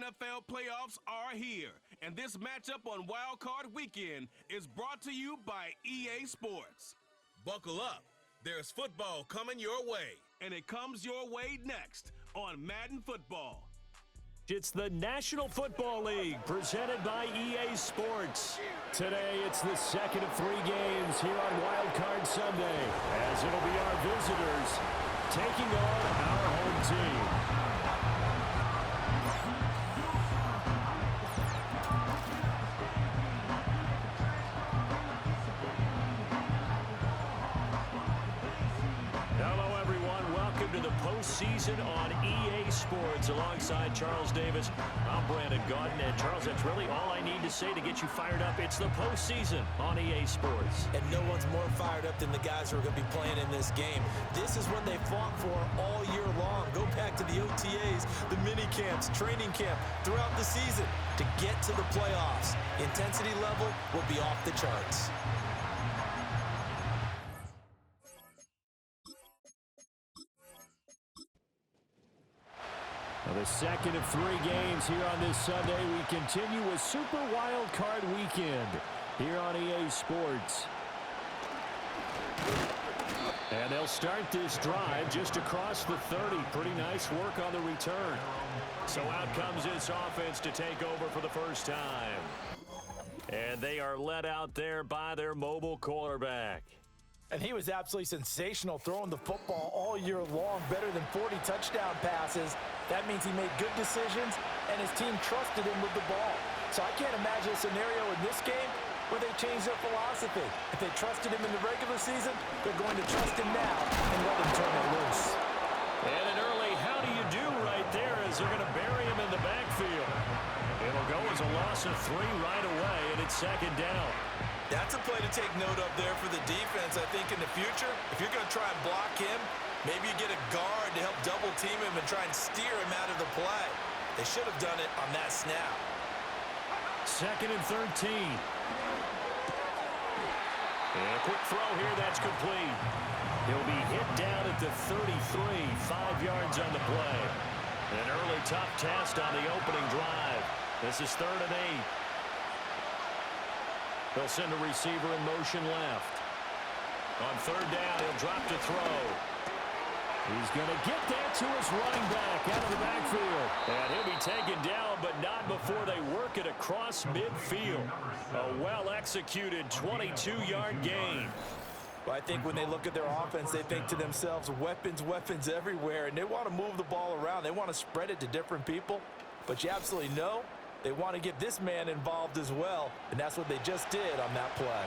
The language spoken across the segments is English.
NFL playoffs are here, and this matchup on Wild Card Weekend is brought to you by EA Sports. Buckle up. There's football coming your way, and it comes your way next on Madden Football. It's the National Football League presented by EA Sports. Today, it's the second of 3 games here on Wild Card Sunday, as it'll be our visitors taking on our home team. To the postseason on EA Sports alongside Charles Davis. I'm Brandon Gaudin, and Charles, that's really all I need to say to get you fired up. It's the postseason on EA Sports. And no one's more fired up than the guys who are going to be playing in this game. This is what they fought for all year long. Go back to the OTAs, the mini camps, training camp throughout the season to get to the playoffs. The intensity level will be off the charts. The second of 3 games here on this Sunday. We continue with Super Wild Card Weekend here on EA Sports. And they'll start this drive just across the 30. Pretty nice work on the return. So out comes this offense to take over for the first time. And they are led out there by their mobile quarterback. And he was absolutely sensational throwing the football all year long, better than 40 touchdown passes. That means he made good decisions, and his team trusted him with the ball. So I can't imagine a scenario in this game where they change their philosophy. If they trusted him in the regular season, they're going to trust him now and let him turn it loose. And an early how do you do right there as they're going to bury him in the backfield. It'll go as a loss of 3 right away, and it's second down. That's a play to take note of there for the defense. I think in the future, if you're going to try and block him, maybe you get a guard to help double team him and try and steer him out of the play. They should have done it on that snap. Second and 13. And a quick throw here, that's complete. He'll be hit down at the 33, 5 yards on the play. An early tough test on the opening drive. This is 3rd and 8. They'll send a receiver in motion left. On 3rd down, he'll drop to throw. He's going to get that to his running back out of the backfield. And he'll be taken down, but not before they work it across midfield. A well-executed 22-yard gain. Well, I think when they look at their offense, they think to themselves, weapons, weapons everywhere, and they want to move the ball around. They want to spread it to different people, but you absolutely know they want to get this man involved as well, and that's what they just did on that play.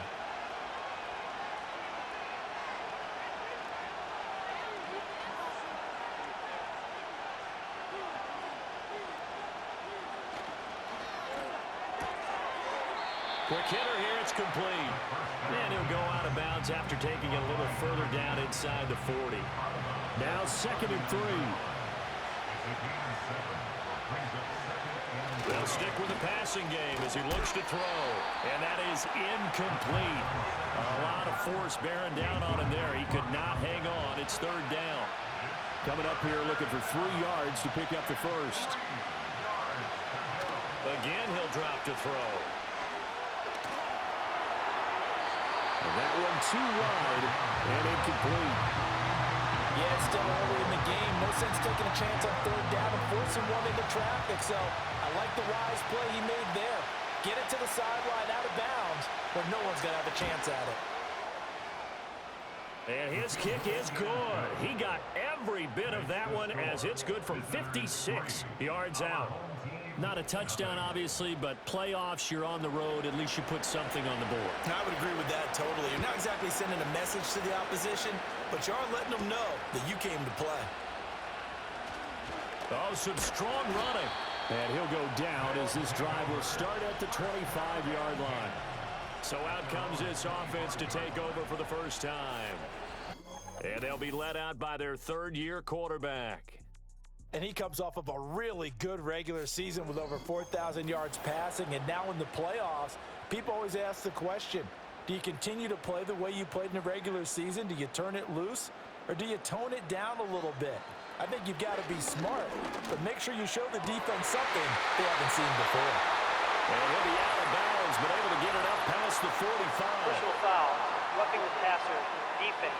Quick hitter here, it's complete. And he'll go out of bounds after taking it a little further down inside the 40. Now 2nd and 3. They'll stick with the passing game as he looks to throw. And that is incomplete. A lot of force bearing down on him there. He could not hang on. It's 3rd down. Coming up here looking for 3 yards to pick up the first. Again, he'll drop to throw. And that one too wide and incomplete. Yeah, it's still early in the game. No sense taking a chance on 3rd down and forcing one into traffic. So I like the wise play he made there. Get it to the sideline out of bounds where no one's going to have a chance at it. And his kick is good. He got every bit of that one as it's good from 56 yards out. Not a touchdown, obviously, but playoffs, you're on the road. At least you put something on the board. I would agree with that totally. You're not exactly sending a message to the opposition, but you are letting them know that you came to play. Oh, some strong running. And he'll go down as this drive will start at the 25-yard line. So out comes this offense to take over for the first time. And they'll be led out by their 3rd-year quarterback. And he comes off of a really good regular season with over 4,000 yards passing. And now in the playoffs, people always ask the question, do you continue to play the way you played in the regular season? Do you turn it loose? Or do you tone it down a little bit? I think you've got to be smart, but make sure you show the defense something they haven't seen before. And he'll be out of bounds, but able to get it up past the 45. Personal foul, roughing the passer, defense.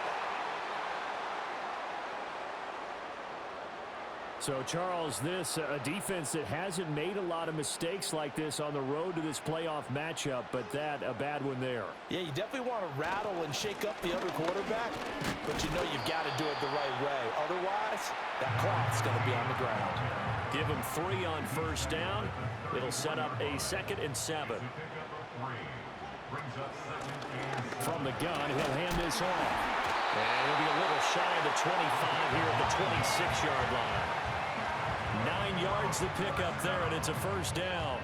So, Charles, this a defense that hasn't made a lot of mistakes like this on the road to this playoff matchup, but that a bad one there. Yeah, you definitely want to rattle and shake up the other quarterback, but you know you've got to do it the right way. Otherwise, that clock's going to be on the ground. Give him 3 on first down. It'll set up a 2nd and 7. From the gun, he'll hand this off. And he'll be a little shy of the 25 here at the 26-yard line. 9 yards to pick up there, and it's a first down.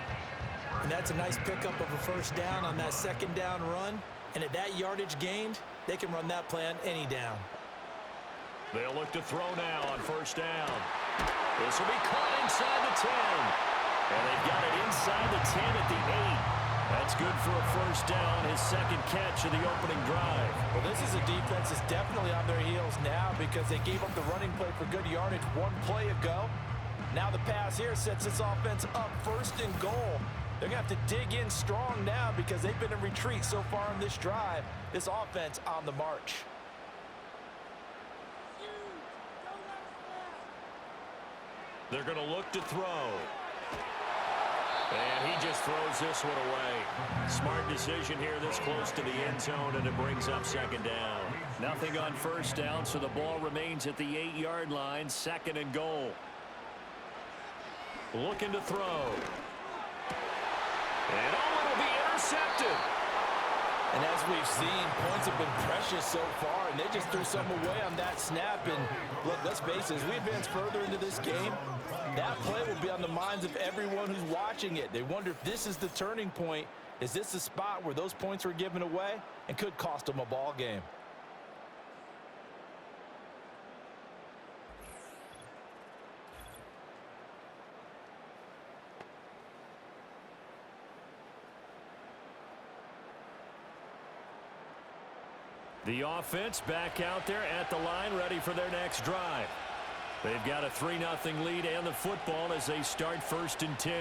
And that's a nice pickup of a first down on that 2nd down run. And at that yardage gained, they can run that play on any down. They'll look to throw now on first down. This will be caught inside the 10. And they've got it inside the 10 at the 8. That's good for a first down, his 2nd catch of the opening drive. Well, this is a defense that's definitely on their heels now because they gave up the running play for good yardage 1 play ago. Now the pass here sets this offense up 1st and goal. They're going to have to dig in strong now because they've been in retreat so far in this drive. This offense on the march. They're going to look to throw. And he just throws this one away. Smart decision here this close to the end zone, and it brings up 2nd down. Nothing on first down, so the ball remains at the 8-yard line, 2nd and goal. Looking to throw. And it'll be intercepted. And as we've seen, points have been precious so far, and they just threw some away on that snap. And look, let's face it, as we advance further into this game, that play will be on the minds of everyone who's watching it. They wonder if this is the turning point. Is this the spot where those points were given away and could cost them a ball game? The offense back out there at the line, ready for their next drive. They've got a 3-0 lead and the football as they start 1st and 10.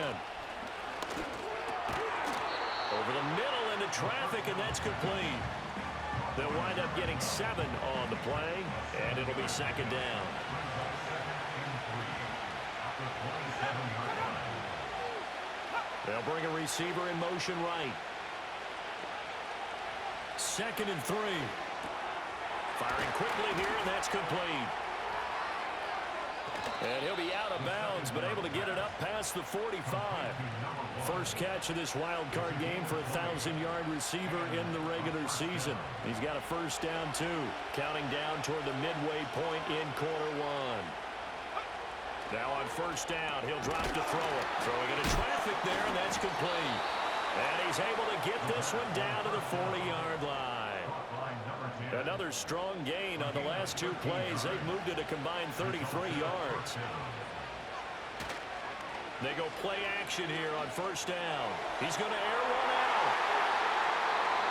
Over the middle into traffic, and that's complete. They'll wind up getting 7 on the play, and it'll be 2nd down. They'll bring a receiver in motion right. 2nd and 3. Firing quickly here, and that's complete. And he'll be out of bounds, but able to get it up past the 45. First catch of this wild card game for a 1,000-yard receiver in the regular season. He's got a first down, too. Counting down toward the midway point in quarter 1. Now on first down, he'll drop to throw it. Throwing into traffic there, and that's complete. And he's able to get this one down to the 40-yard line. Another strong gain on the last 2 plays. They've moved it a combined 33 yards. They go play action here on first down. He's going to air one out.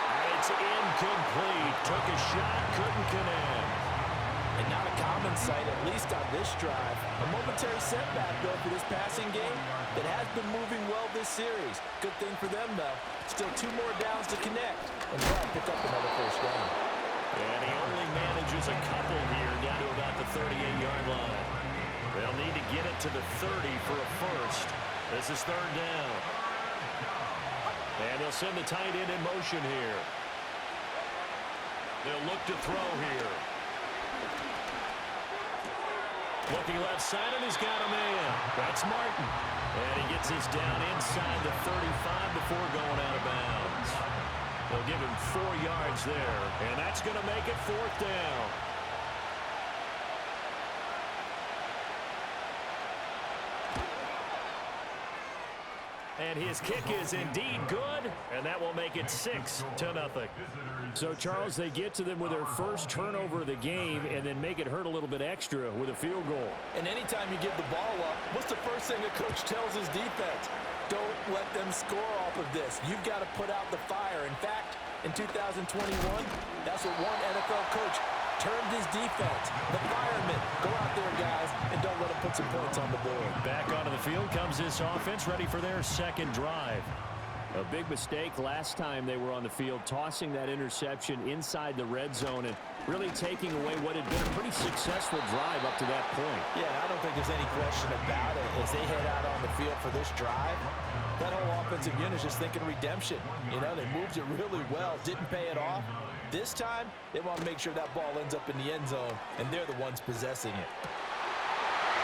And it's incomplete. Took a shot, couldn't connect. And not a common sight, at least on this drive. A momentary setback, though, for this passing game that has been moving well this series. Good thing for them, though. Still 2 more downs to connect and try to pick up another first down. And he only manages a couple here down to about the 38-yard line. They'll need to get it to the 30 for a first. This is 3rd down. And they'll send the tight end in motion here. They'll look to throw here. Looking left side, and he's got a man. That's Martin. And he gets this down inside the 35 before going out of bounds. They'll give him 4 yards there, and that's going to make it 4th down. And his kick is indeed good, and that will make it 6-0. So, Charles, they get to them with their first turnover of the game and then make it hurt a little bit extra with a field goal. And anytime you give the ball up, what's the first thing a coach tells his defense? Don't let them score off of this. You've got to put out the fire. In fact, in 2021, that's what one NFL coach turned his defense. The firemen, go out there, guys, and don't let them put some points on the board. Back onto the field comes this offense, ready for their second drive. A big mistake last time they were on the field, tossing that interception inside the red zone and really taking away what had been a pretty successful drive up to that point. Yeah, I don't think there's any question about it. As they head out on the field for this drive, that whole offensive unit is just thinking redemption. You know, they moved it really well, didn't pay it off. This time, they want to make sure that ball ends up in the end zone, and they're the ones possessing it.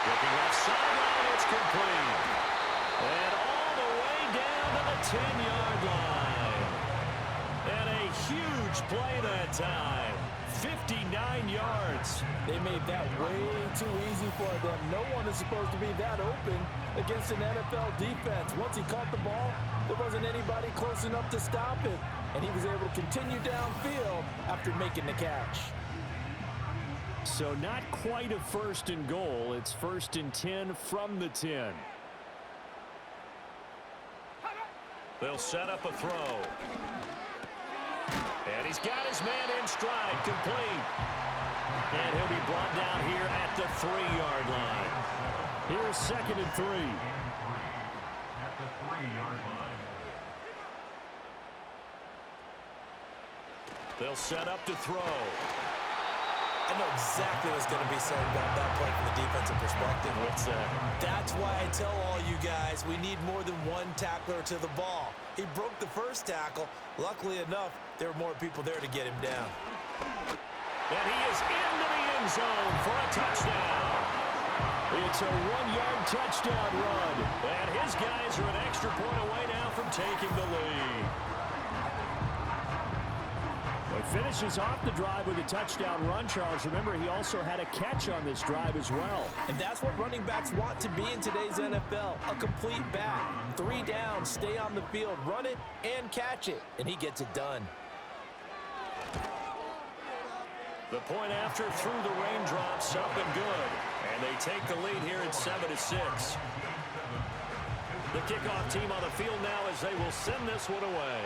Looking left sideline, it's complete. And all the way down to the 10-yard line. And a huge play that time. 59 yards. They made that way too easy for them. No one is supposed to be that open against an NFL defense. Once he caught the ball, there wasn't anybody close enough to stop him. And he was able to continue downfield after making the catch. So not quite a first and goal. It's first and 10 from the 10. They'll set up a throw. And he's got his man in stride, complete. And he'll be brought down here at the 3-yard line. Here's second and 3. At the 3-yard line. They'll set up to throw. I know exactly what's going to be said about that play from the defensive perspective. What's that? That's why I tell all you guys we need more than one tackler to the ball. He broke the first tackle. Luckily enough, there were more people there to get him down. And he is into the end zone for a touchdown. It's a 1-yard touchdown run. And his guys are an extra point away now from taking the lead. He finishes off the drive with a touchdown run, Charles. Remember, he also had a catch on this drive as well. And that's what running backs want to be in today's NFL, a complete back. 3 downs, stay on the field, run it, and catch it. And he gets it done. The point after through the raindrops, up and good. And they take the lead here at 7-6. The kickoff team on the field now as they will send this one away.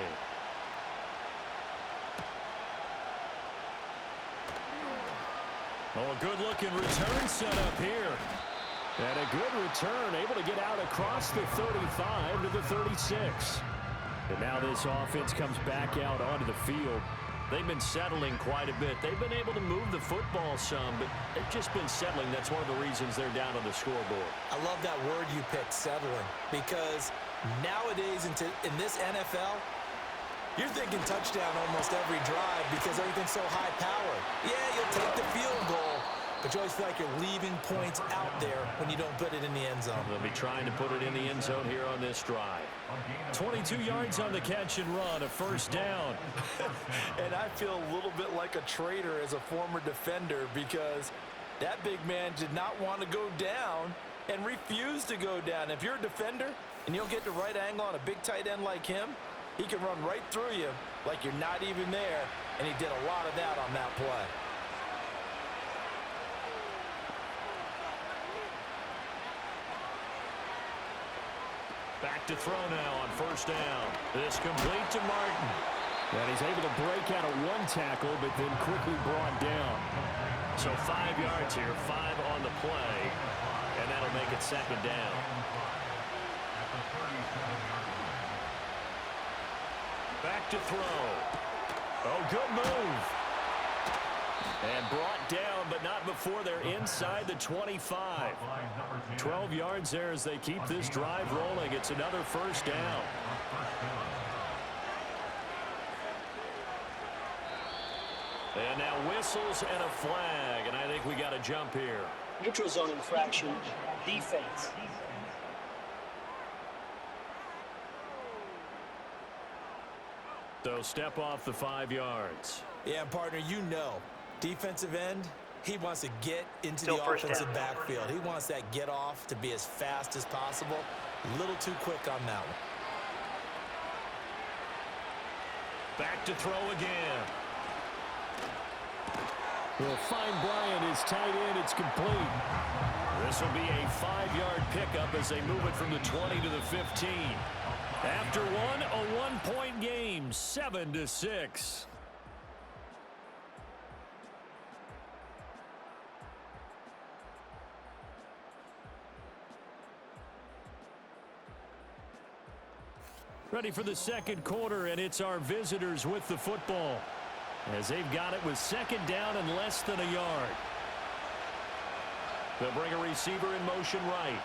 Oh, a good-looking return set up here. And a good return, able to get out across the 35 to the 36. And now this offense comes back out onto the field. They've been settling quite a bit. They've been able to move the football some, but they've just been settling. That's one of the reasons they're down on the scoreboard. I love that word you picked, settling, because nowadays in this NFL, you're thinking touchdown almost every drive because everything's so high-powered. Yeah, you'll take the field goal, but you always feel like you're leaving points out there when you don't put it in the end zone. They'll be trying to put it in the end zone here on this drive. 22 yards on the catch and run, a first down. And I feel a little bit like a traitor as a former defender because that big man did not want to go down and refused to go down. If you're a defender and you'll get the right angle on a big tight end like him, he can run right through you like you're not even there, and he did a lot of that on that play. Back to throw now on first down. This complete to Martin. And he's able to break out of one tackle, but then quickly brought down. So 5 yards here, 5 on the play, and that'll make it second down. Back to throw. Oh, good move. And brought down, but not before they're inside the 25. 12 yards there as they keep this drive rolling. It's another first down. And now whistles and a flag, and I think we got a jump here. Neutral zone infraction, defense. So step off the 5 yards. Yeah, partner, you know, defensive end, he wants to get into Still the first offensive down. backfield. He wants that get off to be as fast as possible. A little too quick on that one. Back to throw again. Will find Bryant, his tight end. It's complete. This will be a 5-yard pickup as they move it from the 20 to the 15. After one, a one-point game, 7-6. Ready for the second quarter, and it's our visitors with the football, as they've got it with second down and less than a yard. They'll bring a receiver in motion right.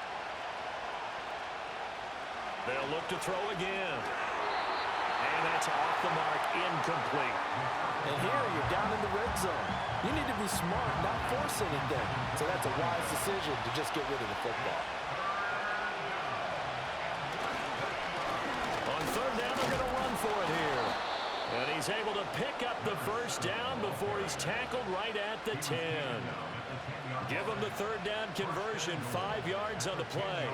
They'll look to throw again. And that's off the mark, incomplete. And here you're down in the red zone. You need to be smart, not force anything. So that's a wise decision to just get rid of the football. On third down, they're going to run for it here. And he's able to pick up the first down before he's tackled right at the 10. Give him the third down conversion, 5 yards on the play.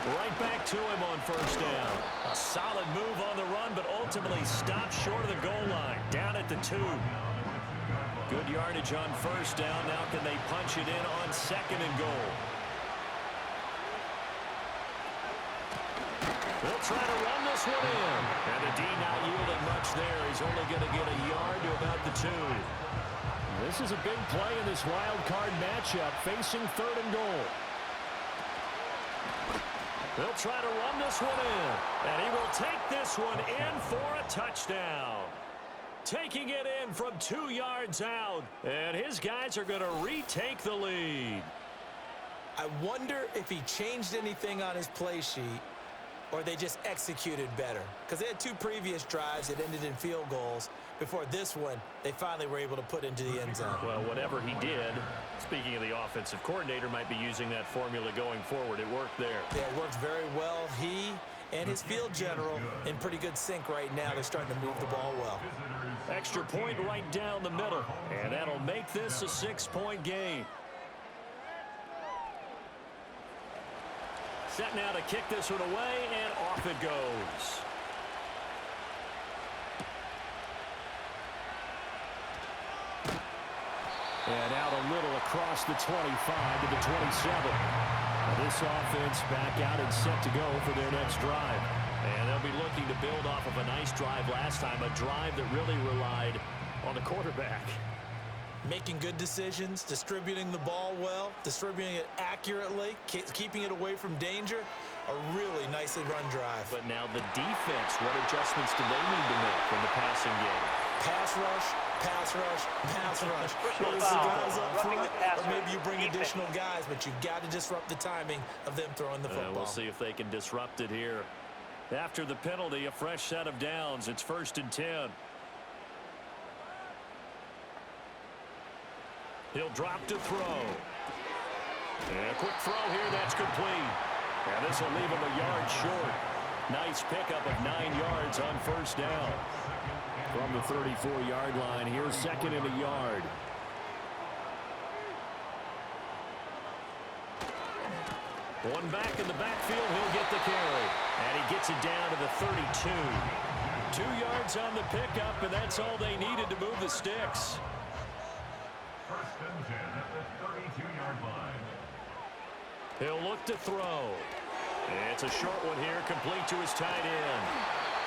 Right back to him on first down. A solid move on the run, but ultimately stopped short of the goal line. Down at the 2. Good yardage on first down. Now can they punch it in on second and goal? They'll try to run this one in. And the D not yielding much there. He's only going to get a yard to about the 2. This is a big play in this wild card matchup, facing third and goal. They'll try to run this one in, and he will take this one in for a touchdown. Taking it in from 2 yards out, and his guys are going to retake the lead. I wonder if he changed anything on his play sheet or they just executed better. Because they had 2 previous drives that ended in field goals. Before this one, they finally were able to put into the end zone. Well, whatever he did, speaking of the offensive coordinator, might be using that formula going forward. It worked there. Yeah, it works very well. He and his field general in pretty good sync right now. They're starting to move the ball well. Extra point right down the middle, and that'll make this a 6-point game. Set now to kick this one away, and off it goes. And out a little across the 25 to the 27. Now this offense back out and set to go for their next drive. And they'll be looking to build off of a nice drive last time, a drive that really relied on the quarterback. Making good decisions, distributing the ball well, distributing it accurately, keeping it away from danger. A really nicely run drive. But now the defense, what adjustments do they need to make in the passing game? Pass rush, pass rush, pass rush. Whether it's the guys up front, or maybe you bring additional guys, but you've got to disrupt the timing of them throwing the football. We'll see if they can disrupt it here. After the penalty, a fresh set of downs. It's 1st and 10. He'll drop to throw. And a quick throw here, that's complete. And this will leave him a yard short. Nice pickup of 9 yards on first down. From the 34-yard line, here's 2nd and a yard. One back in the backfield, he'll get the carry. And he gets it down to the 32. 2 yards on the pickup, and that's all they needed to move the sticks. 1st and 10 at the 32-yard line. He'll look to throw. It's a short one here, complete to his tight end.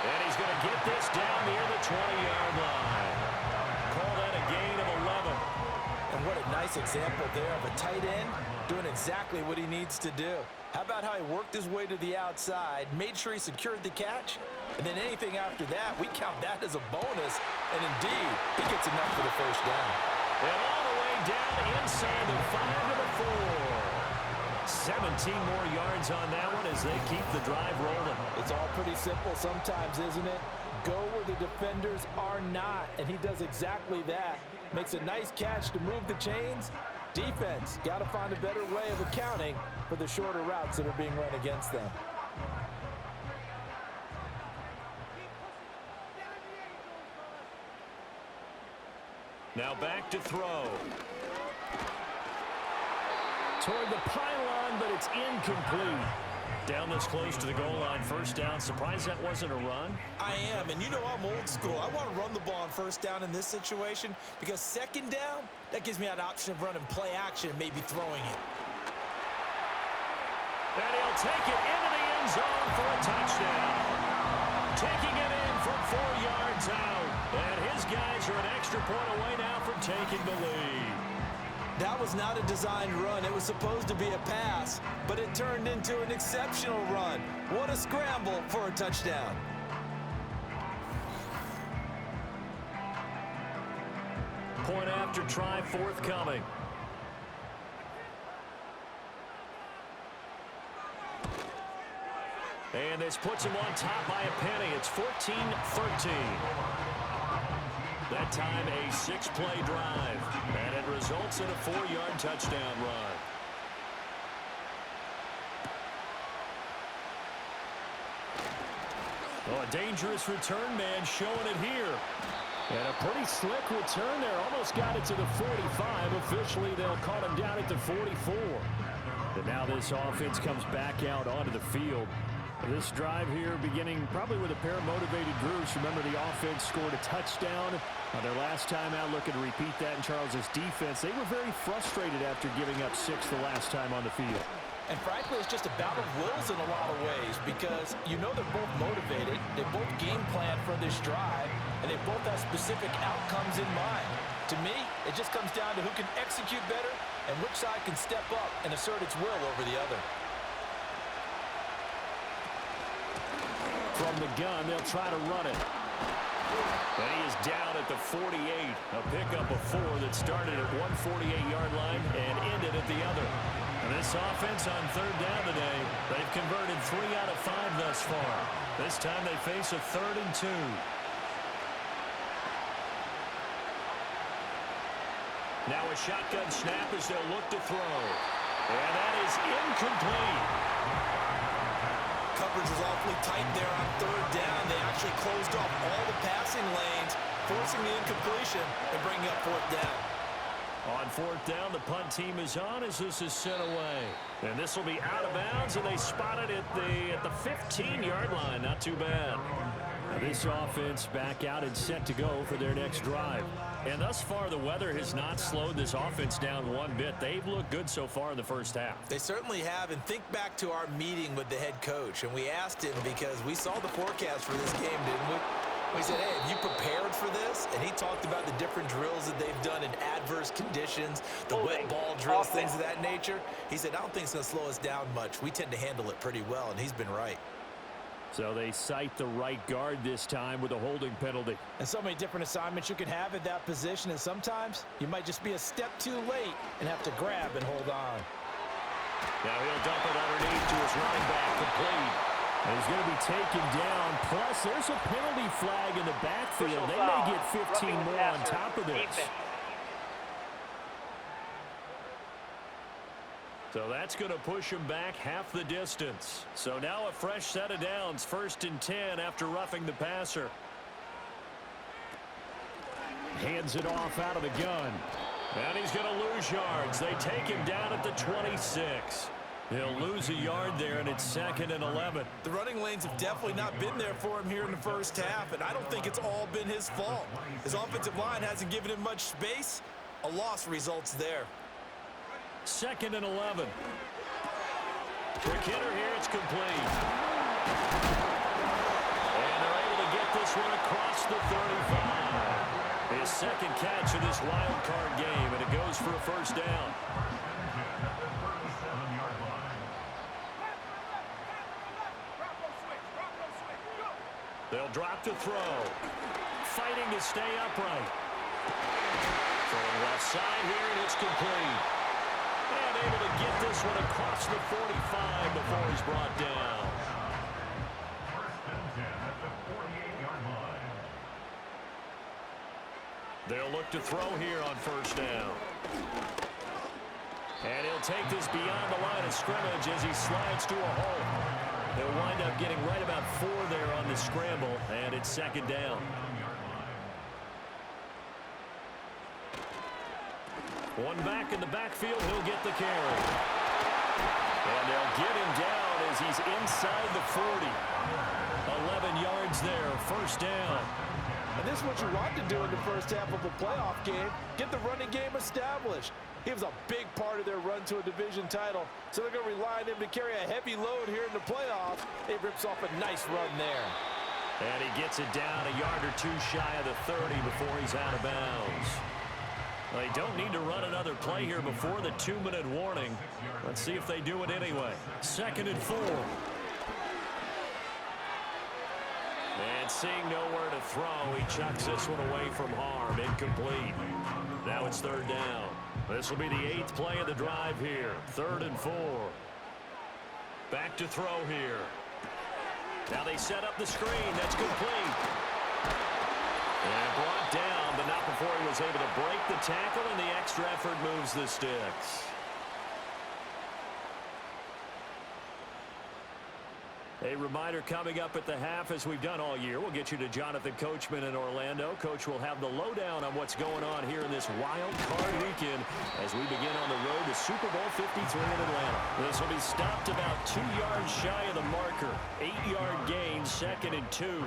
And he's going to get this down near the 20-yard line. Call that a gain of 11. And what a nice example there of a tight end doing exactly what he needs to do. How about how he worked his way to the outside, made sure he secured the catch, and then anything after that, we count that as a bonus. And indeed, he gets enough for the first down. And all the way down inside the 5 to the 4. 17 more yards on that one as they keep the drive rolling. It's all pretty simple sometimes, isn't it? Go where the defenders are not, and he does exactly that. Makes a nice catch to move the chains. Defense, got to find a better way of accounting for the shorter routes that are being run against them. Now back to throw. Toward the pylon, but it's incomplete. Down this close to the goal line, first down. Surprised that wasn't a run? I am, and you know I'm old school. I want to run the ball on first down in this situation because second down, that gives me that option of running play action and maybe throwing it. And he'll take it into the end zone for a touchdown. Taking it in from 4 yards out. And his guys are an extra point away now from taking the lead. That was not a designed run. It was supposed to be a pass, but it turned into an exceptional run. What a scramble for a touchdown. Point after try forthcoming. And this puts him on top by a penny. It's 14-13. That time a 6-play drive. And it results in a 4-yard touchdown run. Oh, a dangerous return man showing it here. And a pretty slick return there. Almost got it to the 45. Officially, they'll call him down at the 44. And now this offense comes back out onto the field. This drive here beginning probably with a pair of motivated groups. Remember, the offense scored a touchdown on their last time out. Looking to repeat that in Charles's defense. They were very frustrated after giving up 6 the last time on the field. And frankly, it's just a battle of wills in a lot of ways because you know they're both motivated. They both game plan for this drive, and they both have specific outcomes in mind. To me, it just comes down to who can execute better and which side can step up and assert its will over the other. From the gun, they'll try to run it. And he is down at the 48. A pickup of 4 that started at 148-yard line and ended at the other. And this offense on third down today, they've converted 3 out of 5 thus far. This time they face a 3rd and 2. Now a shotgun snap as they'll look to throw. And that is incomplete. Coverage was awfully tight there on third down. They actually closed off all the passing lanes, forcing the incompletion and bringing up 4th down. On 4th down, the punt team is on as this is sent away. And this will be out of bounds, and they spot it at the 15-yard line. Not too bad. Now this offense back out and set to go for their next drive. And thus far, the weather has not slowed this offense down one bit. They've looked good so far in the first half. They certainly have, and think back to our meeting with the head coach, and we asked him because we saw the forecast for this game, didn't we? We said, hey, have you prepared for this? And he talked about the different drills that they've done in adverse conditions, the wet ball drills, things of that nature. He said, I don't think it's going to slow us down much. We tend to handle it pretty well, and he's been right. So they cite the right guard this time with a holding penalty. And so many different assignments you can have at that position, and sometimes you might just be a step too late and have to grab and hold on. Now he'll dump it underneath to his running back, complete. And he's going to be taken down. Plus, there's a penalty flag in the backfield. They may get 15 more on top of this. So that's going to push him back half the distance. So now a fresh set of downs, 1st and 10 after roughing the passer. Hands it off out of the gun. And he's going to lose yards. They take him down at the 26. He'll lose a yard there, and it's 2nd and 11. The running lanes have definitely not been there for him here in the first half, and I don't think it's all been his fault. His offensive line hasn't given him much space. A loss results there. 2nd and 11. For Kidder here, it's complete. And they're able to get this one across the 35. His 2nd catch of this wild card game, and it goes for a 1st down. They'll drop to throw. Fighting to stay upright. Throwing left side here, and it's complete. And able to get this one across the 45 before he's brought down. 1st and 10 at the 48-yard line. They'll look to throw here on 1st down. And he'll take this beyond the line of scrimmage as he slides to a hole. They'll wind up getting right about 4 there on the scramble, and it's 2nd down. One back in the backfield, he'll get the carry. And they'll get him down as he's inside the 40. 11 yards there, 1st down. And this is what you want to do in the first half of a playoff game. Get the running game established. He was a big part of their run to a division title, so they're going to rely on him to carry a heavy load here in the playoffs. He rips off a nice run there. And he gets it down a yard or 2 shy of the 30 before he's out of bounds. They don't need to run another play here before the 2-minute warning. Let's see if they do it anyway. 2nd and 4. And seeing nowhere to throw, he chucks this one away from harm. Incomplete. Now it's 3rd down. This will be the 8th play of the drive here. 3rd and 4. Back to throw here. Now they set up the screen. That's complete. And brought down, but not before he was able to break the tackle, and the extra effort moves the sticks. A reminder coming up at the half, as we've done all year. We'll get you to Jonathan Coachman in Orlando. Coach will have the lowdown on what's going on here in this wild card weekend as we begin on the road to Super Bowl 53 in Atlanta. This will be stopped about 2 yards shy of the marker. 8-yard gain, 2nd and 2.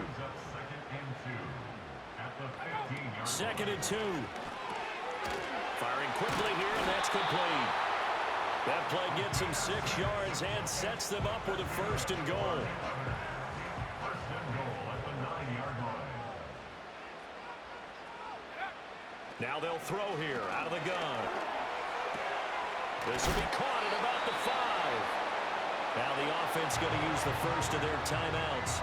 2nd and 2. Firing quickly here, and that's complete. That play gets him 6 yards and sets them up with a 1st and goal. 1st and goal at the 9-yard line. Now they'll throw here out of the gun. This will be caught at about the 5. Now the offense going to use the first of their timeouts,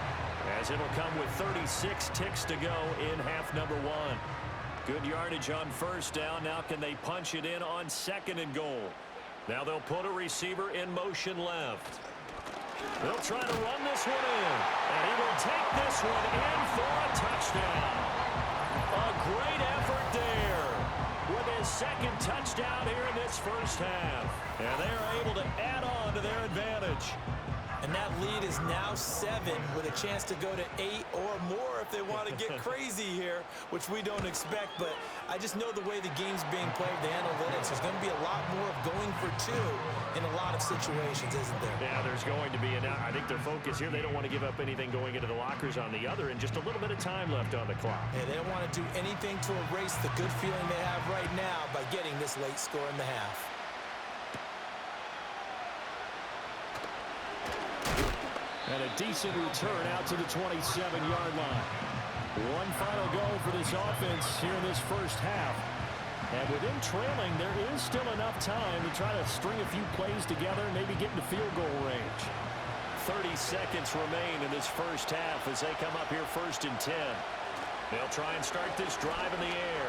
as it'll come with 36 ticks to go in half number 1. Good yardage on 1st down. Now can they punch it in on 2nd and goal? Now they'll put a receiver in motion left. They'll try to run this one in, and he will take this one in for a touchdown. A great effort there with his 2nd touchdown here in this 1st half. And they are able to add on to their advantage. And that lead is now 7 with a chance to go to 8 or more if they want to get crazy here, which we don't expect. But I just know the way the game's being played, the analytics, there's going to be a lot more of going for 2 in a lot of situations, isn't there? Yeah, there's going to be. And I think their focus here, they don't want to give up anything going into the lockers on the other, and just a little bit of time left on the clock. Yeah, they don't want to do anything to erase the good feeling they have right now by getting this late score in the half. And a decent return out to the 27-yard line. One final go for this offense here in this 1st half. And with them trailing, there is still enough time to try to string a few plays together and maybe get into field goal range. 30 seconds remain in this 1st half as they come up here 1st and 10. They'll try and start this drive in the air.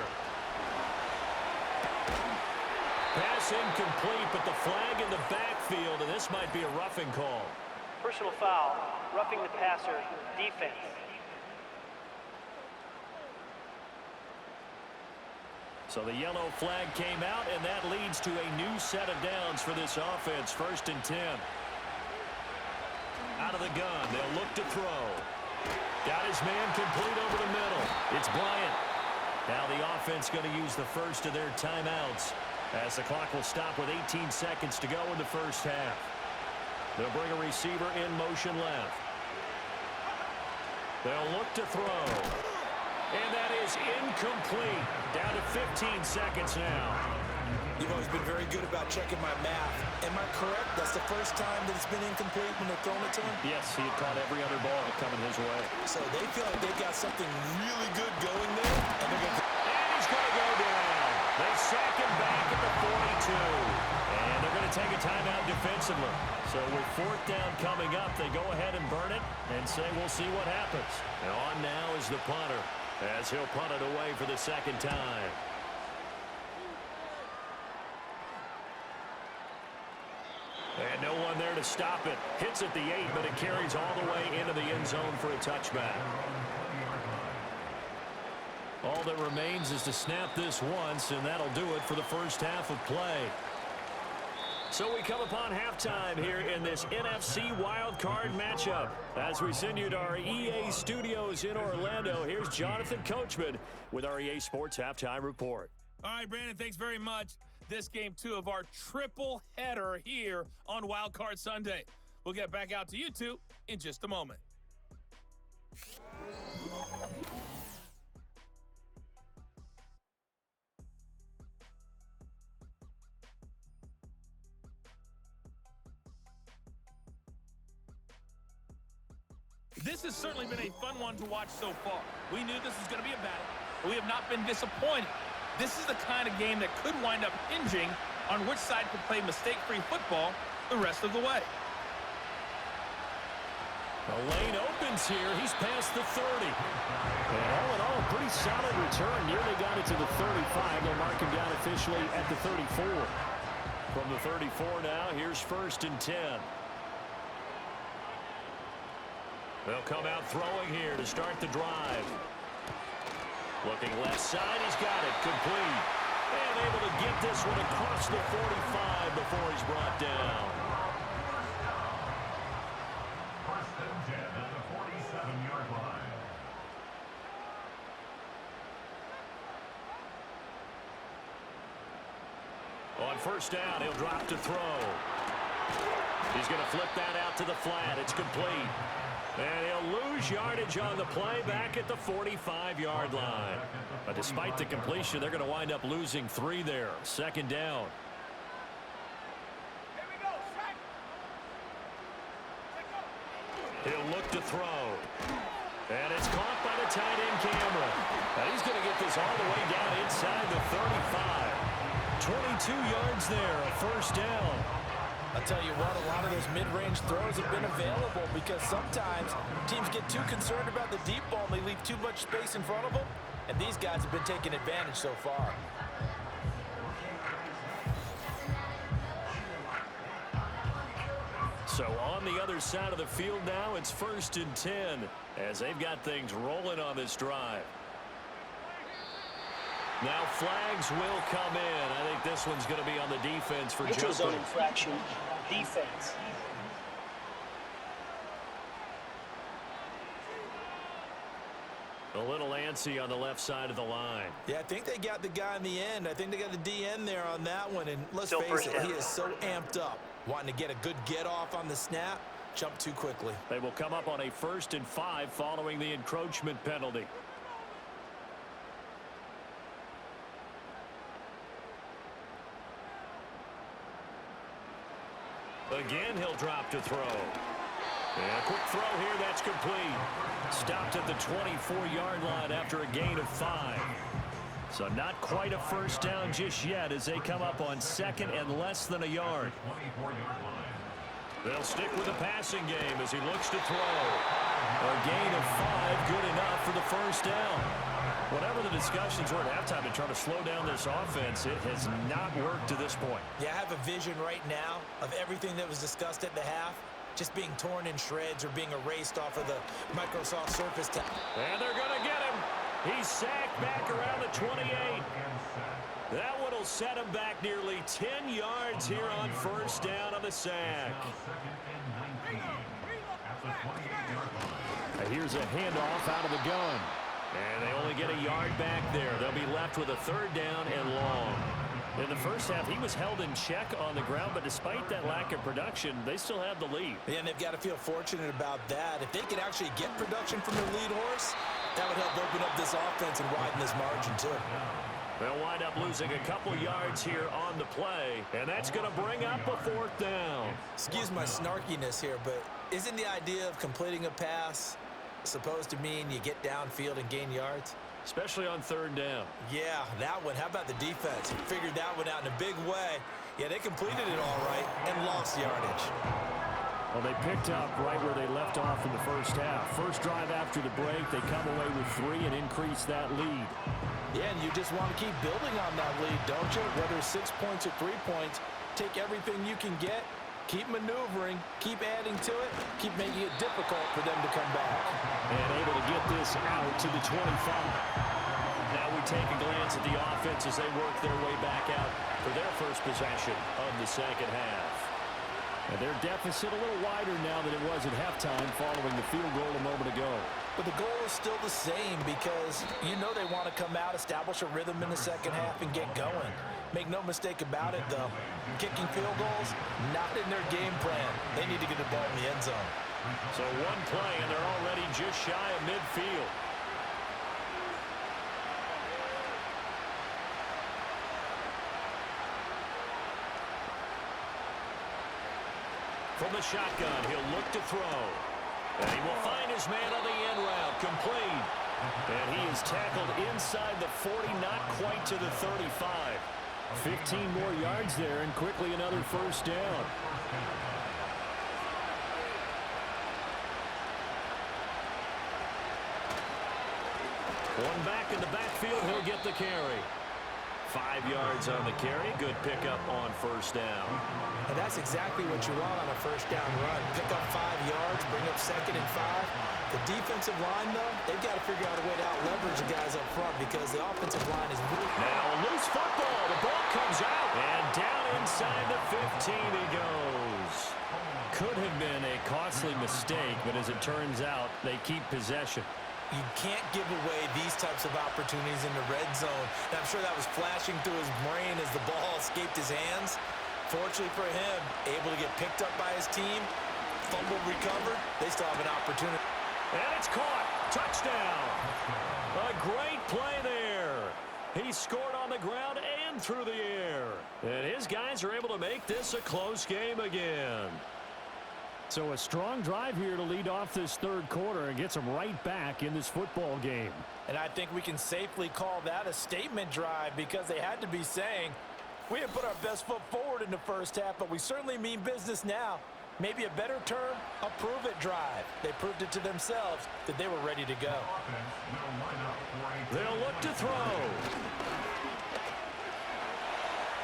Pass incomplete, but the flag in the backfield, and this might be a roughing call. Personal foul, roughing the passer, defense. So the yellow flag came out, and that leads to a new set of downs for this offense. 1st and 10. Out of the gun, they'll look to throw. Got his man complete over the middle. It's Bryant. Now the offense going to use the first of their timeouts, as the clock will stop with 18 seconds to go in the 1st half. They'll bring a receiver in motion left. They'll look to throw. And that is incomplete. Down to 15 seconds now. You've always been very good about checking my math. Am I correct? That's the first time that it's been incomplete when they're throwing it to him? Yes, he had caught every other ball coming his way. So they feel like they've got something really good going there. And they're going to... And he's going to go down. They sack him back at the 42. And they're going to take a timeout defensively. So with 4th down coming up, they go ahead and burn it and say, we'll see what happens. And on now is the punter, as he'll punt it away for the 2nd time. And no one there to stop it. Hits at the 8, but it carries all the way into the end zone for a touchback. All that remains is to snap this once, and that'll do it for the 1st half of play. So we come upon halftime here in this NFC wildcard matchup. As we send you to our EA studios in Orlando, here's Jonathan Coachman with our EA Sports Halftime Report. All right, Brandon, thanks very much. This game 2 of our triple header here on Wildcard Sunday. We'll get back out to you two in just a moment. This has certainly been a fun one to watch so far. We knew this was going to be a battle, but we have not been disappointed. This is the kind of game that could wind up hinging on which side can play mistake-free football the rest of the way. The lane opens here. He's past the 30. And all in all, a pretty solid return. Nearly got it to the 35. They'll mark him down officially at the 34. From the 34 now, here's 1st and 10. They'll come out throwing here to start the drive. Looking left side, he's got it, complete. And able to get this one across the 45 before he's brought down. 1st and 10 at the 47-yard line. On 1st down, he'll drop to throw. He's going to flip that out to the flat. It's complete. And he'll lose yardage on the play back at the 45-yard line. But despite the completion, they're going to wind up losing 3 there. 2nd down. He'll look to throw. And it's caught by the tight end Cameron. And he's going to get this all the way down inside the 35. 22 yards there, a 1st down. I'll tell you what, a lot of those mid-range throws have been available because sometimes teams get too concerned about the deep ball and they leave too much space in front of them, and these guys have been taking advantage so far. So on the other side of the field now, it's 1st and 10 as they've got things rolling on this drive. Now flags will come in. I think this one's going to be on the defense for Neutral zone jumping. infraction, defense. A little antsy on the left side of the line. Yeah, I think they got the guy in the end. I think they got the DN there on that one. And let's Still face first it, down. he is so amped up, wanting to get a good get-off on the snap, jump too quickly. They will come up on a 1st and 5 following the encroachment penalty. Again, he'll drop to throw. And a quick throw here, that's complete. Stopped at the 24-yard line after a gain of 5. So not quite a 1st down just yet as they come up on 2nd and less than a yard. 24-yard line. They'll stick with the passing game as he looks to throw. A gain of 5, good enough for the 1st down. Whatever the discussions were at halftime to try to slow down this offense, it has not worked to this point. Yeah, I have a vision right now of everything that was discussed at the half just being torn in shreds or being erased off of the Microsoft Surface. And they're going to get him. He's sacked back around the 28. That one will set him back nearly 10 yards here on 1st down on the sack. Now 2nd and 19 at the 28-yard line. Now here's a handoff out of the gun. And they only get a yard back there. They'll be left with a 3rd down and long. In the first half, he was held in check on the ground, but despite that lack of production, they still have the lead. Yeah, and they've got to feel fortunate about that. If they could actually get production from their lead horse, that would help open up this offense and widen this margin too. They'll wind up losing a couple yards here on the play, and that's going to bring up a 4th down. Excuse my snarkiness here, but isn't the idea of completing a pass supposed to mean you get downfield and gain yards? Especially on 3rd down. Yeah, that one. How about the defense? Figured that one out in a big way. Yeah, they completed it all right and lost yardage. Well, they picked up right where they left off in the first half. First drive after the break, they come away with 3 and increase that lead. Yeah, and you just want to keep building on that lead, don't you? Whether it's 6 points or 3 points, take everything you can get, keep maneuvering, keep adding to it, keep making it difficult for them to come back. And able to get this out to the 25. Now we take a glance at the offense as they work their way back out for their first possession of the second half. And their deficit a little wider now than it was at halftime following the field goal a moment ago. But the goal is still the same because you know they want to come out, establish a rhythm in the second half, and get going. Make no mistake about it, though. Kicking field goals, not in their game plan. They need to get the ball in the end zone. So one play, and they're already just shy of midfield. From the shotgun, he'll look to throw. And he will find his man on the end route, complete. And he is tackled inside the 40, not quite to the 35. 15 more yards there, and quickly another first down. One back in the backfield, he'll get the carry. 5 yards on the carry. Good pickup on first down. And that's exactly what you want on a first down run. Pick up 5 yards, bring up 2nd and 5. The defensive line, though, they've got to figure out a way to out-leverage the guys up front because the offensive line is weak. Now a loose football. The ball comes out. And down inside the 15 he goes. Could have been a costly mistake, but as it turns out, they keep possession. You can't give away these types of opportunities in the red zone. And I'm sure that was flashing through his brain as the ball escaped his hands. Fortunately for him, able to get picked up by his team, fumble recovered, they still have an opportunity. And it's caught. Touchdown. A great play there. He scored on the ground and through the air. And his guys are able to make this a close game again. So a strong drive here to lead off this third quarter and gets them right back in this football game. And I think we can safely call that a statement drive because they had to be saying, we didn't put our best foot forward in the first half, but we certainly mean business now. Maybe a better term, a prove-it drive. They proved it to themselves that they were ready to go. They'll look to throw.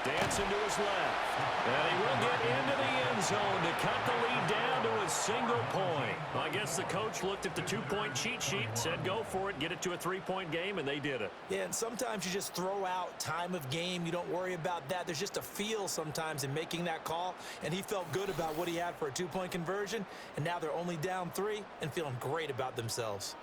Dancing to his left. And he will get into the end zone to cut the lead down to a single point. Well, I guess the coach looked at the two-point cheat sheet and said, go for it, get it to a three-point game, and they did it. Yeah, and sometimes you just throw out time of game. You don't worry about that. There's just a feel sometimes in making that call, and he felt good about what he had for a two-point conversion, and now they're only down 3 and feeling great about themselves.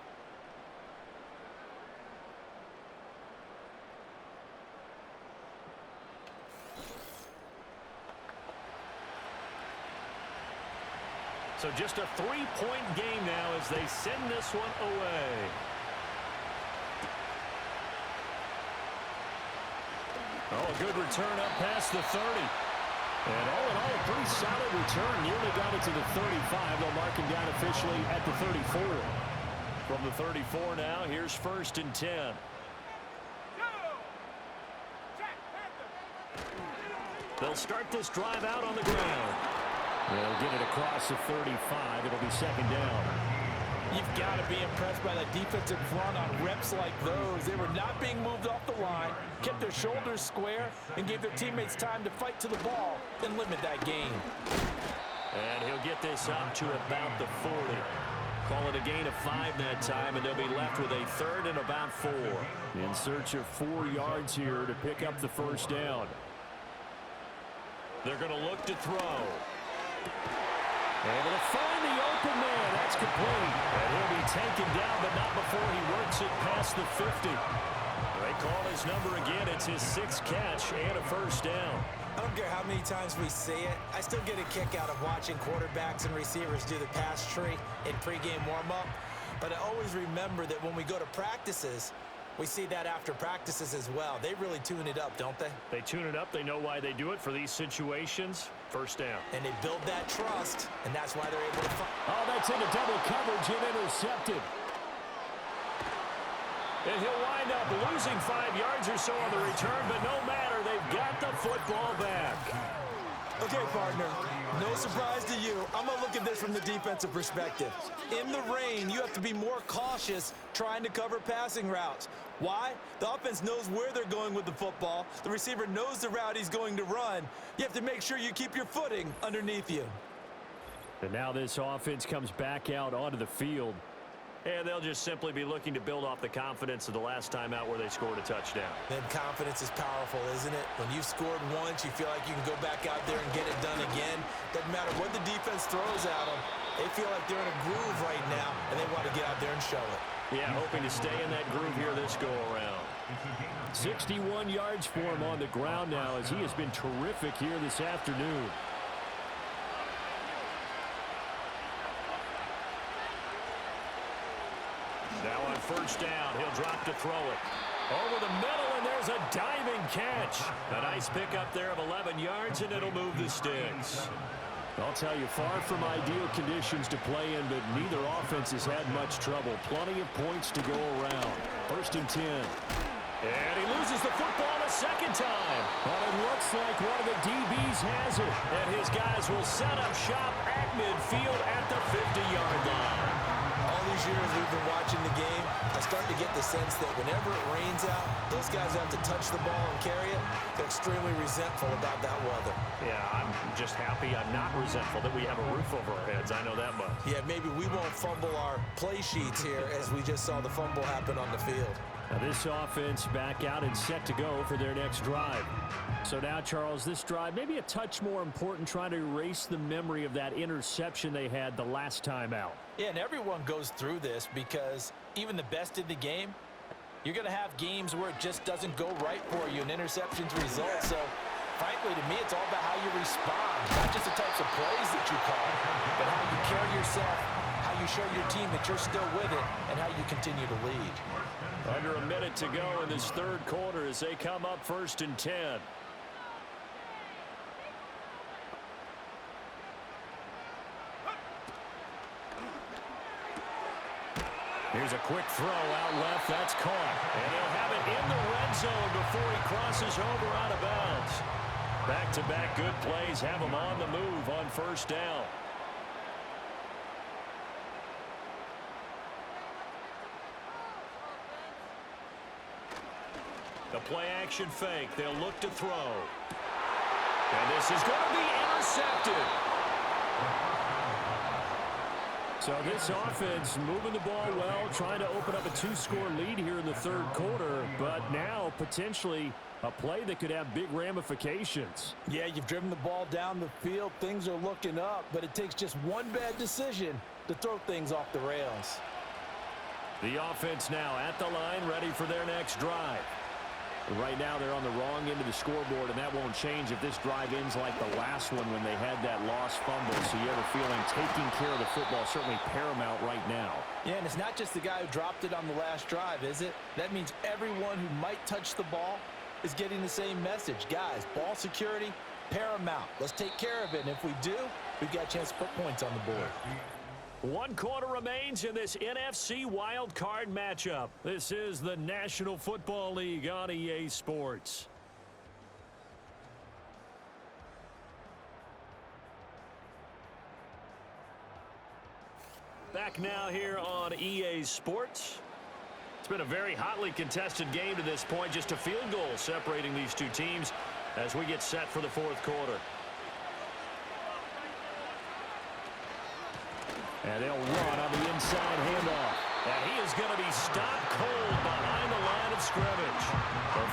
So just a 3-point game now as they send this one away. Oh, a good return up past the 30. And all in all, a pretty solid return. Nearly got it to the 35. They'll mark him down officially at the 34. From the 34 now, here's 1st and 10. They'll start this drive out on the ground. They'll get it across the 35. It'll be 2nd down. You've got to be impressed by the defensive front on reps like those. They were not being moved off the line, kept their shoulders square, and gave their teammates time to fight to the ball and limit that gain. And he'll get this up to about the 40. Call it a gain of 5 that time, and they'll be left with a 3rd and about 4. In search of 4 yards here to pick up the first down. They're going to look to throw. Able to find the open man. That's complete. And he'll be taken down, but not before he works it past the 50. They call his number again. It's his 6th catch and a first down. I don't care how many times we see it. I still get a kick out of watching quarterbacks and receivers do the pass tree in pregame warm-up. But I always remember that when we go to practices, we see that after practices as well. They really tune it up, don't they? They tune it up. They know why they do it for these situations. First down. And they build that trust, and that's why they're able to find. Oh, that's into double coverage and intercepted. And he'll wind up losing 5 yards or so on the return, but no matter, they've got the football back. Okay, partner, no surprise to you. I'm going to look at this from the defensive perspective. In the rain, you have to be more cautious trying to cover passing routes. Why? The offense knows where they're going with the football. The receiver knows the route he's going to run. You have to make sure you keep your footing underneath you. And now this offense comes back out onto the field. And they'll just simply be looking to build off the confidence of the last time out where they scored a touchdown. And confidence is powerful, isn't it? When you've scored once, you feel like you can go back out there and get it done again. Doesn't matter what the defense throws at them. They feel like they're in a groove right now, and they want to get out there and show it. Yeah, hoping to stay in that groove here this go-around. 61 yards for him on the ground now as he has been terrific here this afternoon. Now on first down, he'll drop to throw it. Over the middle, and there's a diving catch. A nice pickup there of 11 yards, and it'll move the sticks. I'll tell you, far from ideal conditions to play in, but neither offense has had much trouble. Plenty of points to go around. 1st and 10. And he loses the football a second time. But it looks like one of the DBs has it. And his guys will set up shop at midfield at the 50-yard line. All these years we've been watching the game, I start to get the sense that whenever it rains out, those guys have to touch the ball and carry it. They're extremely resentful about that weather. Yeah, I'm just happy I'm not resentful that we have a roof over our heads. I know that much. Yeah, maybe we won't fumble our play sheets here as we just saw the fumble happen on the field. Now this offense back out and set to go for their next drive. So now, Charles, this drive maybe a touch more important, trying to erase the memory of that interception they had the last time out. Yeah, and everyone goes through this because even the best in the game, you're going to have games where it just doesn't go right for you, and interceptions result. So, frankly, to me, it's all about how you respond, not just the types of plays that you call, but how you carry yourself, how you show your team that you're still with it, and how you continue to lead. Under a minute to go in this 3rd quarter as they come up 1st and 10. Here's a quick throw out left. That's caught. And he'll have it in the red zone before he crosses over out of bounds. Back-to-back good plays have him on the move on 1st down. The play-action fake. They'll look to throw. And this is going to be intercepted. So this offense moving the ball well, trying to open up a 2-score lead here in the 3rd quarter, but now potentially a play that could have big ramifications. Yeah, you've driven the ball down the field. Things are looking up, but it takes just one bad decision to throw things off the rails. The offense now at the line, ready for their next drive. Right now they're on the wrong end of the scoreboard, and that won't change if this drive ends like the last one when they had that lost fumble. So you have a feeling taking care of the football certainly paramount right now. Yeah, and it's not just the guy who dropped it on the last drive, is it? That means everyone who might touch the ball is getting the same message. Guys, ball security, paramount. Let's take care of it, and if we do, we've got a chance to put points on the board. 1 quarter remains in this NFC wild card matchup. This is the National Football League on EA Sports. Back now here on EA Sports. It's been a very hotly contested game to this point. Just a field goal separating these two teams as we get set for the 4th quarter. And they'll run on the inside handoff. And he is going to be stopped cold behind the line of scrimmage.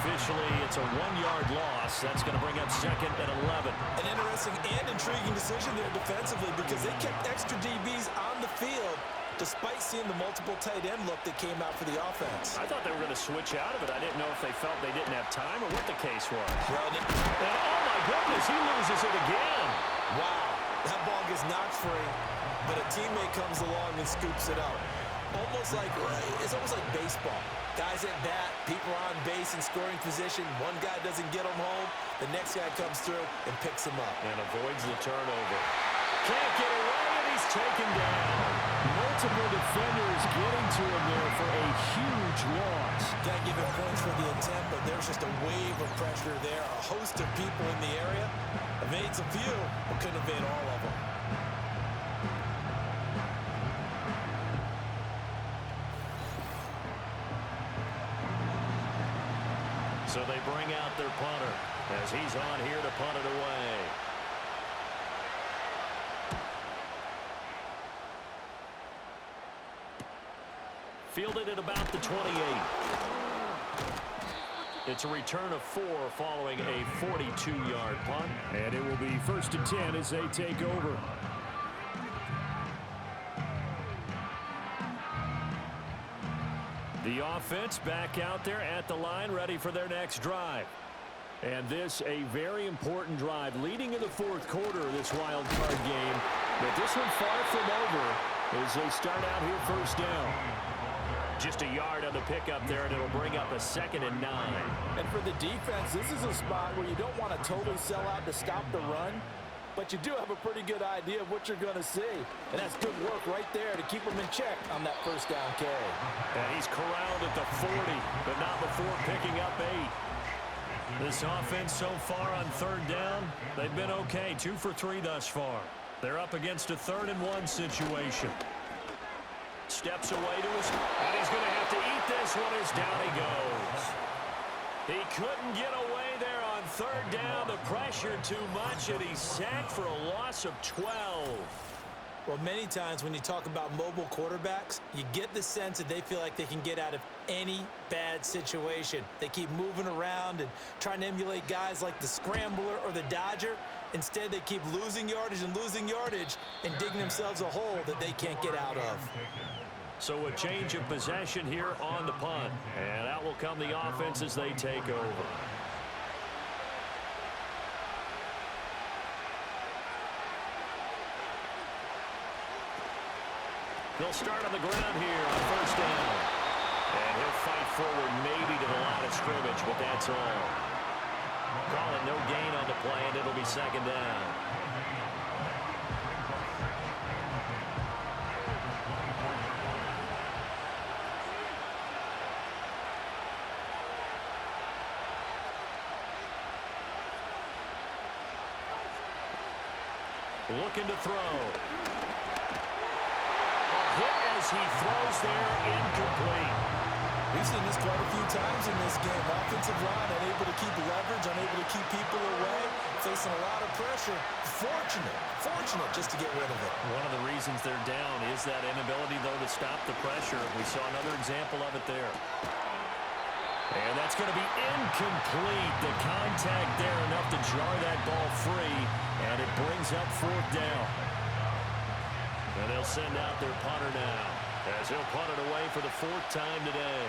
Officially, it's a 1-yard loss. That's going to bring up 2nd and 11. An interesting and intriguing decision there defensively because they kept extra DBs on the field despite seeing the multiple tight end look that came out for the offense. I thought they were going to switch out of it. I didn't know if they felt they didn't have time or what the case was. Well, and oh, my goodness, he loses it again. Wow, that ball gets knocked free, but a teammate comes along and scoops it up. It's almost like baseball. Guys at bat, people are on base in scoring position. One guy doesn't get him home. The next guy comes through and picks him up. And avoids the turnover. Can't get away, and he's taken down. Multiple defenders getting to him there for a huge loss. Can't give him points for the attempt, but there's just a wave of pressure there. A host of people in the area. Evades a few, but couldn't evade all of them. So they bring out their punter as he's on here to punt it away. Fielded at about the 28. It's a return of 4 following a 42-yard punt. And it will be 1st and 10 as they take over. The offense back out there at the line, ready for their next drive. And this a very important drive leading in the 4th quarter of this wild card game. But this one far from over as they start out here 1st down. Just a yard on the pickup there, and it'll bring up a 2nd and 9. And for the defense, this is a spot where you don't want to totally sell out to stop the run. but you do have a pretty good idea of what you're going to see. And that's good work right there to keep him in check on that first down carry. And he's corralled at the 40, but not before picking up 8. This offense so far on third down, they've been okay. 2 for 3 thus far. They're up against a 3rd and 1 situation. Steps away to his, and he's going to have to eat this one as down he goes. He couldn't get away there on third down. The pressure too much, and he's sacked for a loss of 12. Well, many times when you talk about mobile quarterbacks, you get the sense that they feel like they can get out of any bad situation. They keep moving around and trying to emulate guys like the Scrambler or the Dodger. Instead, they keep losing yardage and digging themselves a hole that they can't get out of. So a change of possession here on the punt. And out will come the offense as they take over. They'll start on the ground here on first down. And he'll fight forward maybe to the line of scrimmage, but that's all. Call it no gain on the play, and it'll be second down. Looking to throw. A hit as he throws there, incomplete. We've seen this quite a few times in this game. Offensive line unable to keep leverage, unable to keep people away, facing a lot of pressure. Fortunate just to get rid of it. One of the reasons they're down is that inability, though, to stop the pressure. We saw another example of it there. And that's going to be incomplete. The contact there enough to jar that ball free, and it brings up 4th down. And they'll send out their punter now, as he'll punt it away for the 4th time today.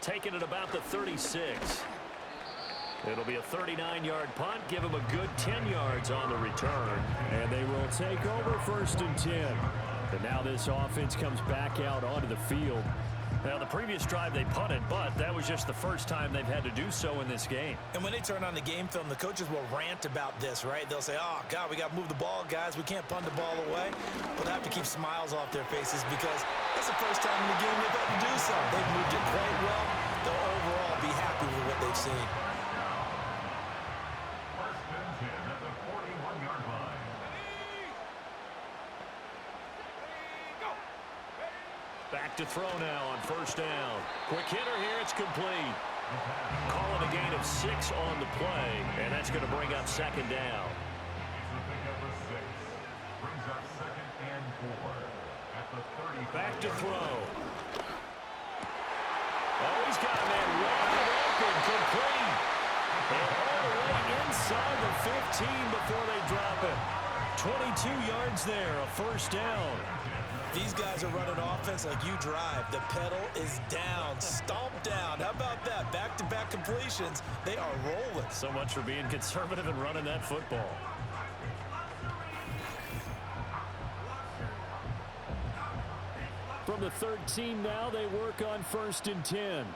Taking it about the 36. It'll be a 39-yard punt. Give him a good 10 yards on the return. And they will take over 1st and 10. And now this offense comes back out onto the field. Now, the previous drive they punted, but that was just the first time they've had to do so in this game. And when they turn on the game film, the coaches will rant about this, right? They'll say, oh, God, we got to move the ball, guys. We can't punt the ball away. But they have to keep smiles off their faces because that's the first time in the game they've had to do so. They've moved it quite well. They'll overall be happy with what they've seen. First and 10 at the 41-yard line. Back to throw now on first down. Quick hitter here, it's complete. Calling a gain of 6 on the play, and that's going to bring up second down. It's a pickup of 6. Brings up 2nd and 4 at the 35. Back to throw. Oh, he's got a man wide open, complete. And all the way inside the 15 before they drop it. 22 yards there, a first down. These guys are running offense like you drive. The pedal is down, stomped down. How about that? Back-to-back completions. They are rolling. So much for being conservative and running that football. From the 13 now, they work on 1st and 10.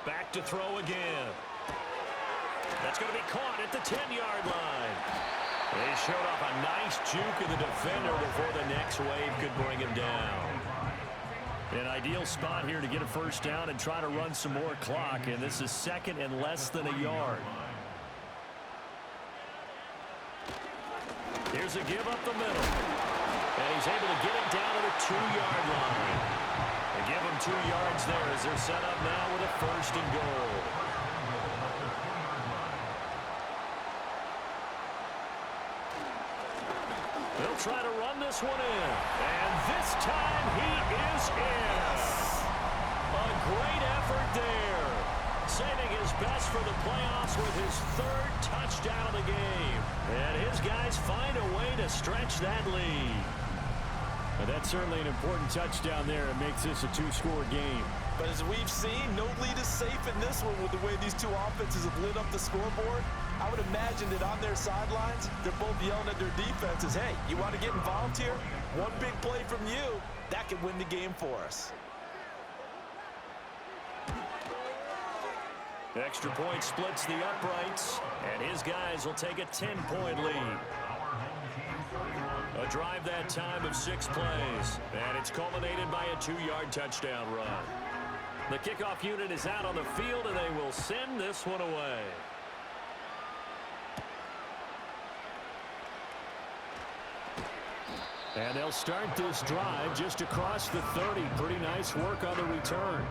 Back to throw again. That's going to be caught at the 10-yard line. They showed off a nice juke of the defender before the next wave could bring him down. An ideal spot here to get a first down and try to run some more clock, and this is 2nd and less than a yard. Here's a give up the middle. And he's able to get it down to the 2-yard line. They give him 2 yards there as they're set up now with a 1st and goal. They'll try to run this one in. And this time he is in. A great effort there. Saving his best for the playoffs with his 3rd touchdown of the game. And his guys find a way to stretch that lead. And that's certainly an important touchdown there. It makes this a 2-score game. But as we've seen, no lead is safe in this one with the way these two offenses have lit up the scoreboard. I would imagine that on their sidelines, they're both yelling at their defenses, hey, you want to get involved here? One big play from you, that could win the game for us. Extra point splits the uprights, and his guys will take a 10-point lead. A drive that time of 6 plays, and it's culminated by a 2-yard touchdown run. The kickoff unit is out on the field, and they will send this one away. And they'll start this drive just across the 30. Pretty nice work on the return.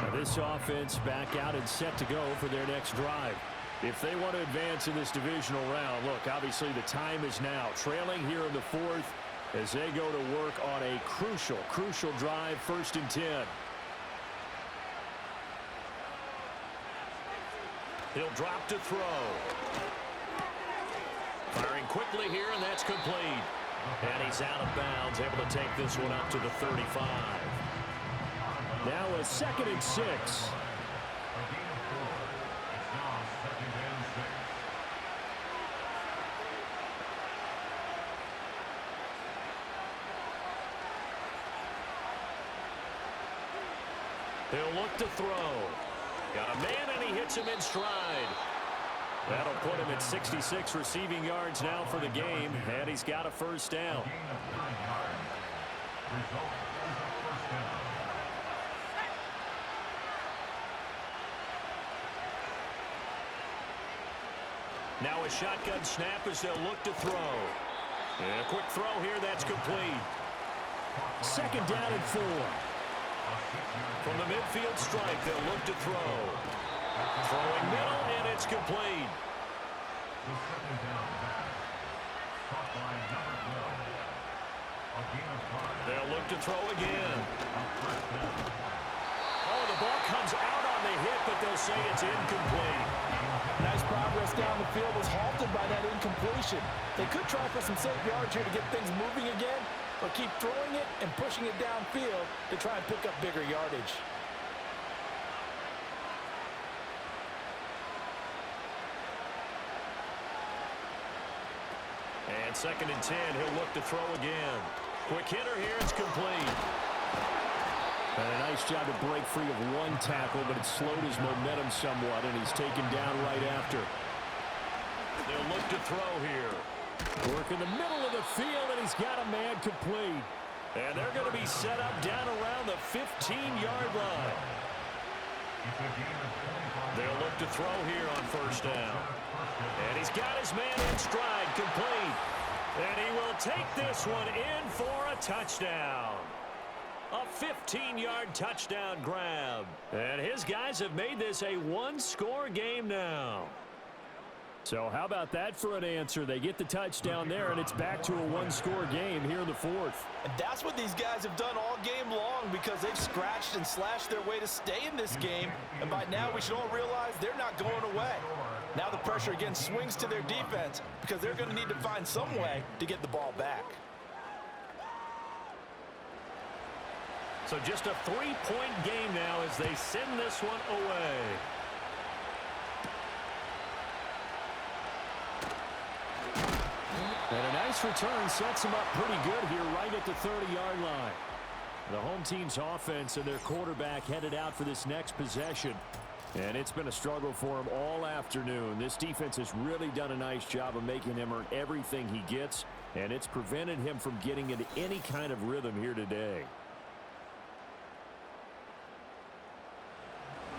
Now this offense back out and set to go for their next drive. If they want to advance in this divisional round, look, obviously the time is now. Trailing here in the 4th as they go to work on a crucial drive, 1st and 10. He'll drop to throw. Firing quickly here, and that's complete. And he's out of bounds, able to take this one up to the 35. Now a 2nd and 6. He'll look to throw. Got a man, and he hits him in stride. That'll put him at 66 receiving yards now for the game, and he's got a 1st down. Now a shotgun snap as they'll look to throw. And a quick throw here, that's complete. 2nd down and 4. From the midfield stripe, they'll look to throw. Throwing middle, and it's complete. They'll look to throw again. Oh, the ball comes out on the hit, but they'll say it's incomplete. Nice progress down the field was halted by that incompletion. They could try for some safe yards here to get things moving again, but keep throwing it and pushing it downfield to try and pick up bigger yardage. And 2nd and 10, he'll look to throw again. Quick hitter here, it's complete. And a nice job to break free of one tackle, but it slowed his momentum somewhat, and he's taken down right after. They'll look to throw here. Work in the middle of the field, and he's got a man complete. And they're going to be set up down around the 15-yard line. They'll look to throw here on 1st down. And he's got his man in stride, complete. And he will take this one in for a touchdown. A 15-yard touchdown grab. And his guys have made this a 1-score game now. So how about that for an answer? They get the touchdown there, and it's back to a 1-score game here in the 4th. And that's what these guys have done all game long because they've scratched and slashed their way to stay in this game. And by now, we should all realize they're not going away. Now the pressure again swings to their defense because they're going to need to find some way to get the ball back. So just a 3-point game now as they send this one away. And a nice return sets him up pretty good here right at the 30-yard line. The home team's offense and their quarterback headed out for this next possession. And it's been a struggle for him all afternoon. This defense has really done a nice job of making him earn everything he gets, and it's prevented him from getting into any kind of rhythm here today.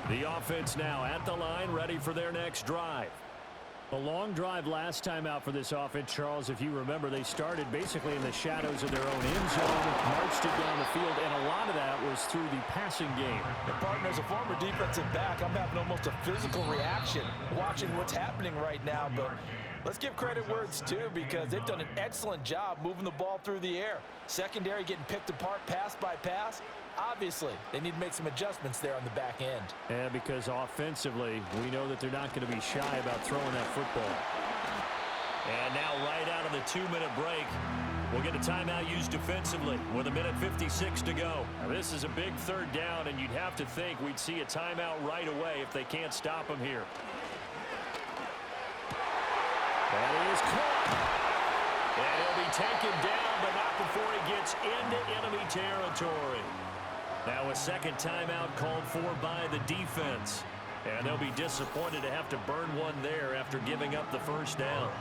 The offense now at the line, ready for their next drive. A long drive last time out for this offense, Charles. If you remember, they started basically in the shadows of their own end zone, marched it down the field, and a lot of that was through the passing game. And partner, as a former defensive back, I'm having almost a physical reaction watching what's happening right now. But let's give credit where it's due because they've done an excellent job moving the ball through the air. Secondary getting picked apart pass by pass. Obviously, they need to make some adjustments there on the back end. And because offensively, we know that they're not going to be shy about throwing that football. And now right out of the 2-minute break, we'll get a timeout used defensively with 1:56 to go. Now, this is a big 3rd down, and you'd have to think we'd see a timeout right away if they can't stop him here. That is caught. And he'll be taken down, but not before he gets into enemy territory. Now a 2nd timeout called for by the defense. And they'll be disappointed to have to burn one there after giving up the first down.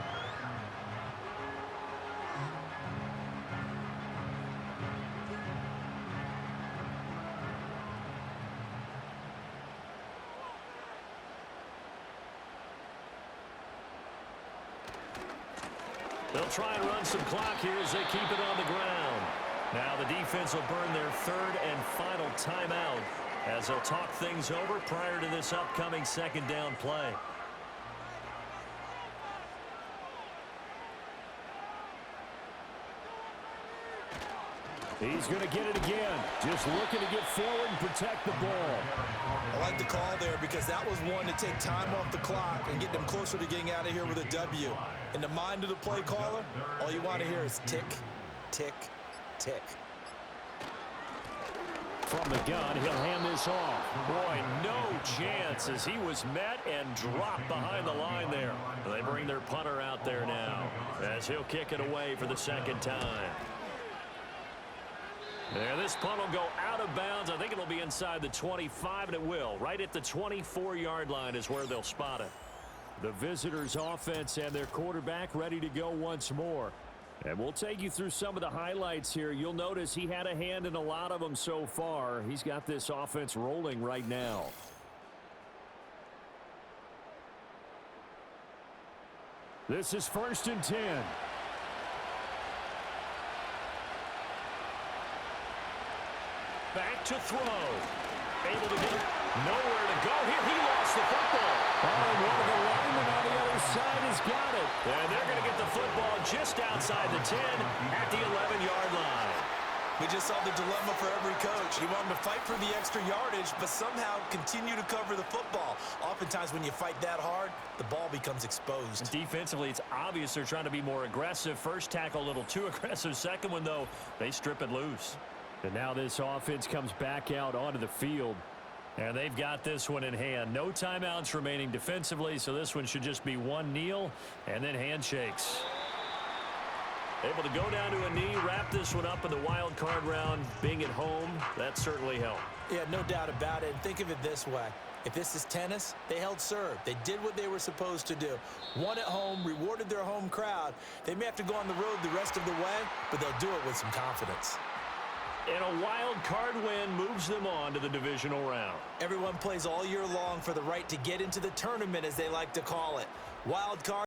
They'll try and run some clock here as they keep it on the ground. Now the defense will burn their third and final timeout as they'll talk things over prior to this upcoming second down play. He's going to get it again. Just looking to get forward and protect the ball. I like the call there because that was one to take time off the clock and get them closer to getting out of here with a W. In the mind of the play caller, all you want to hear is tick, tick, tick. From the gun, he'll hand this off. Boy, no chance as he was met and dropped behind the line there. They bring their punter out there now as he'll kick it away for the second time. And this punt will go out of bounds. I think it'll be inside the 25, and it will. Right at the 24-yard line is where they'll spot it. The visitors' offense and their quarterback ready to go once more. And we'll take you through some of the highlights here. You'll notice he had a hand in a lot of them so far. He's got this offense rolling right now. This is 1st and 10. Back to throw. Able to get nowhere to go here. He lost the football. Oh, and one of the linemen on the other side has got it. And they're going to get the football just outside the 10 at the 11-yard line. We just saw the dilemma for every coach. You want him to fight for the extra yardage, but somehow continue to cover the football. Oftentimes when you fight that hard, the ball becomes exposed. Defensively, it's obvious they're trying to be more aggressive. First tackle a little too aggressive. Second one, though, they strip it loose. And now this offense comes back out onto the field. And they've got this one in hand. No timeouts remaining defensively, so this one should just be one kneel and then handshakes. Able to go down to a knee, wrap this one up in the wild card round. Being at home, that certainly helped. Yeah, no doubt about it. And think of it this way. If this is tennis, they held serve. They did what they were supposed to do. Won at home, rewarded their home crowd. They may have to go on the road the rest of the way, but they'll do it with some confidence. And a wild card win moves them on to the divisional round. Everyone plays all year long for the right to get into the tournament, as they like to call it. Wild card.